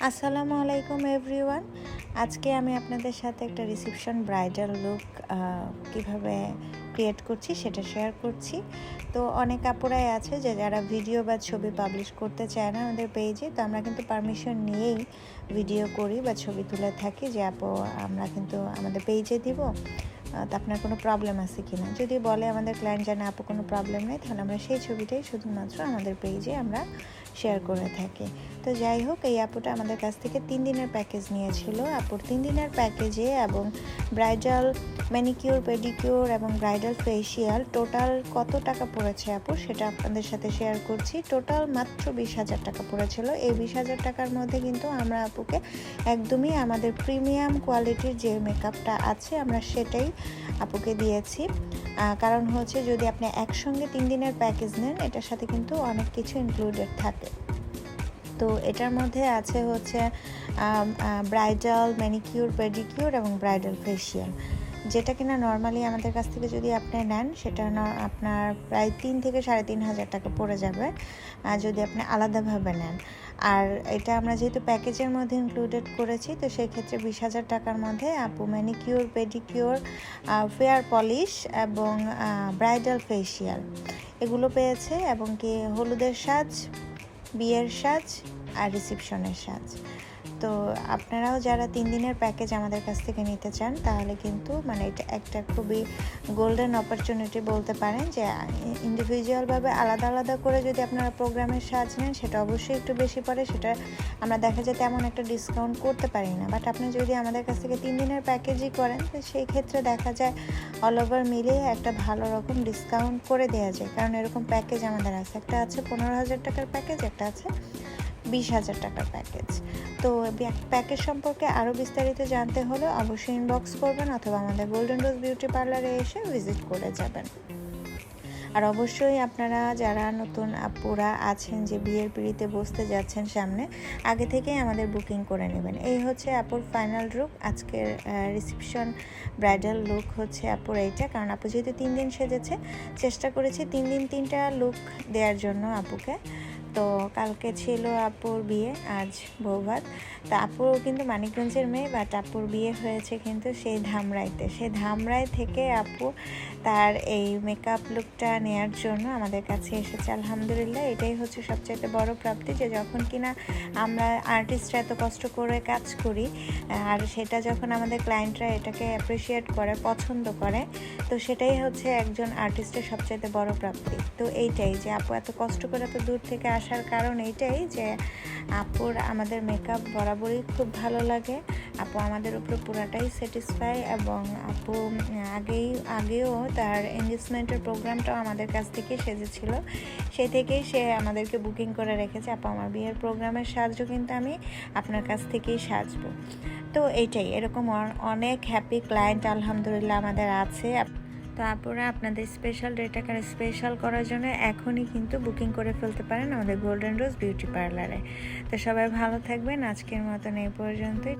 আসসালামু আলাইকুম এভরিওয়ান। আজকে আমি আপনাদের সাথে একটা রিসেপশন ব্রাইডাল লুক কিভাবে ক্রিয়েট করছি সেটা শেয়ার করছি। তো অনেক আপুরাই আছে যে যারা ভিডিও বা ছবি পাবলিশ করতে চায় না আমাদের পেজে, তো আমরা কিন্তু পারমিশন নিয়েই ভিডিও করি বা ছবি তুলে থাকি যে আপু আমরা কিন্তু আমাদের পেজে দিব, তো আপনার কোনো প্রবলেম আছে কি না। যদি বলে আমাদের ক্লায়েন্ট জানে আপু কোনো প্রবলেম নেই, তাহলে আমরা সেই ছবিটাই শুধুমাত্র আমাদের পেজে আমরা শেয়ার করে থাকি। তো যাই হোক, এই আপুটা আমাদের কাছ থেকে 3 দিনের প্যাকেজ নিয়েছিল। আপুর 3 দিনের প্যাকেজে এবং ব্রাইডাল ম্যানিকিউর, পেডিকিউর এবং ব্রাইডাল ফেসিয়াল টোটাল কত টাকা পড়েছে আপু সেটা আপনাদের সাথে শেয়ার করছি। টোটাল মাত্র 20,000 টাকা পড়েছিল। এই 20,000 টাকার মধ্যে কিন্তু আমরা আপুকে একদমই আমাদের প্রিমিয়াম কোয়ালিটির যে মেকআপটা আছে আমরা সেটাই আপুকে দিয়েছি। কারণ হচ্ছে যদি আপনি একসঙ্গে 3 দিনের প্যাকেজ নেন, এটার সাথে কিন্তু অনেক কিছু ইনক্লুডেড থাকে। তো এটার মধ্যে আছে হচ্ছে ব্রাইডাল ম্যানিকিউর, পেডিকিউর এবং ব্রাইডাল ফেসিয়াল, যেটা কিনা নর্মালি আমাদের কাছ থেকে যদি আপনি নেন সেটা আপনার প্রায় 3 থেকে 3,500 টাকা পড়ে যাবে যদি আপনি আলাদাভাবে নেন। আর এটা আমরা যেহেতু প্যাকেজের মধ্যে ইনক্লুডেড করেছি, তো সেই ক্ষেত্রে 20,000 টাকার মধ্যে আপু ম্যানিকিউর, পেডিকিউর, ফেয়ার পলিশ এবং ব্রাইডাল ফেসিয়াল এগুলো পেয়েছে, এবং কি হলুদের সাজ, বিয়ের সাজ আর রিসেপশনের সাজ। তো আপনারাও যারা 3 দিনের প্যাকেজ আমাদের কাছ থেকে নিতে চান, তাহলে কিন্তু মানে এটা একটা খুবই গোল্ডেন অপরচুনিটি বলতে পারেন, যে ইন্ডিভিজুয়ালভাবে আলাদা আলাদা করে যদি আপনারা প্রোগ্রামের সাজ নেন সেটা অবশ্যই একটু বেশি পড়ে, সেটা আমরা দেখা যায় তেমন একটা ডিসকাউন্ট করতে পারি না। বাট আপনি যদি আমাদের কাছ থেকে 3 দিনের প্যাকেজই করেন, তো সেই ক্ষেত্রে দেখা যায় অল ওভার মিলিয়ে একটা ভালো রকম ডিসকাউন্ট করে দেওয়া যায়। কারণ এরকম প্যাকেজ আমাদের আছে, একটা আছে 15,000 টাকার প্যাকেজ, একটা আছে 20,000 টাকার প্যাকেজ। তো প্যাকেজ সম্পর্কে আরও বিস্তারিত জানতে হলে অবশ্যই ইনবক্স করবেন অথবা আমাদের গোল্ডেন রোজ বিউটি পার্লারে এসে ভিজিট করে যাবেন। আর অবশ্যই আপনারা যারা নতুন আপুরা আছেন যে বিয়ের পিঁড়িতে বসতে যাচ্ছেন সামনে, আগে থেকেই আমাদের বুকিং করে নেবেন। এই হচ্ছে আপুর ফাইনাল লুক। আজকের রিসেপশন ব্রাইডাল লুক হচ্ছে আপুর এইটা। কারণ আপু যেহেতু 3 দিন সেজেছে, চেষ্টা করেছি 3 দিন 3টা লুক দেওয়ার জন্য আপুকে। তো কালকে ছিল আপুর বিয়ে, আজ বৌভাত। তো আপুর কিন্তু মানিকগঞ্জের মেয়ে, বাট আপুর বিয়ে হয়েছে কিন্তু সেই ধামরাইতে। সেই ধামরাই থেকে আপু তার এই মেকআপ লুকটা নেয়ার জন্য আমাদের কাছে এসেছে। আলহামদুলিল্লাহ, এটাই হচ্ছে সবচেয়ে বড় প্রাপ্তি, যে যখন কিনা আমরা আর্টিস্টরা এত কষ্ট করে কাজ করি আর সেটা যখন আমাদের ক্লায়েন্টরা এটাকে অ্যাপ্রিসিয়েট করে, পছন্দ করে, তো সেটাই হচ্ছে একজন আর্টিস্টের সবচেয়ে বড় প্রাপ্তি। তো এইটাই যে আপু এত কষ্ট করে এত দূর থেকে আসার কারণ এইটাই যে আপুর আমাদের মেকআপ বরাবরই খুব ভালো লাগে। আপু আমাদের উপরে পুরাটাই স্যাটিসফাই, এবং আপু আগেও তার এনগেজমেন্টের প্রোগ্রামটাও আমাদের কাছ থেকে সেজেছিল, সেই থেকেই সে আমাদেরকে বুকিং করে রেখেছে আপু আমার বিয়ের প্রোগ্রামের সাজও কিন্তু আমি আপনার কাছ থেকেই সাজবো। তো এইটাই, এরকম অনেক হ্যাপি ক্লায়েন্ট আলহামদুলিল্লাহ আমাদের আছে। তো আপুরা আপনাদের স্পেশাল ডেটাকে স্পেশাল করার জন্য এখনই কিন্তু বুকিং করে ফেলতে পারেন আমাদের গোল্ডেন রোজ বিউটি পার্লারে। তো সবাই ভালো থাকবেন, আজকের মতন এই পর্যন্তই।